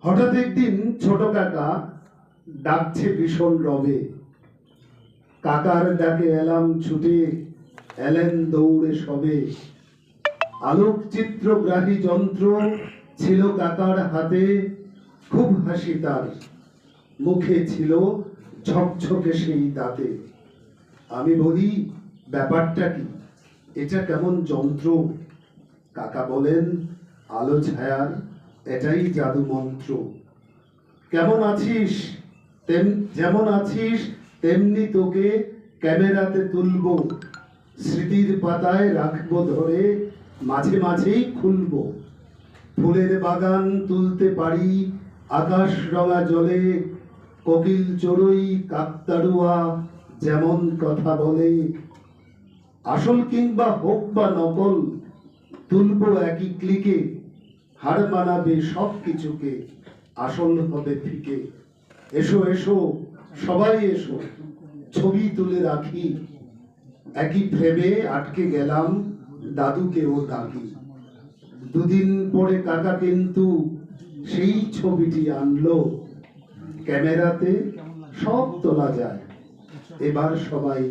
হঠাৎ একদিন ছোট কাকা ডাকছে ভীষণ রবে। কাকার ডাকে এলাম ছুটে, এলেন দৌড়ে সবে। আলোকচিত্রগ্রাহী যন্ত্র ছিল কাকার হাতে, খুব হাসি তার, মুখে ছিল ঝকঝকে সেই দাঁতে। আমি বলি, ব্যাপারটা কি, এটা কেমন যন্ত্র? কাকা বলেন, আলো ছায়ার এটাই জাদু মন্ত্র। কেমন আছিস? যেমন আছিস তেমনি তোকে ক্যামেরাতে তুলবো, স্মৃতির পাতায় রাখবো ধরে, মাঝে মাঝেই খুলবো। ফুলের বাগান তুলতে পারি আকাশ রঙা জলে, কোকিল চড়ুই কাকতাড়ুয়া যেমন কথা বলে। আসল কিংবা হোক বা নকল, তুলবো একই ক্লিকে, হার মানাবে সব কিছুকে, আসল হবে ফিকে। এসো এসো সবাই এসো, ছবি তুলে রাখি, একই ফ্রেমে আটকে গেলাম, দাদুকেও ডাকি। দুদিন পরে কাকা কিন্তু সেই ছবিটি আনলো, ক্যামেরাতে সব তোলা যায়, এবার সবাই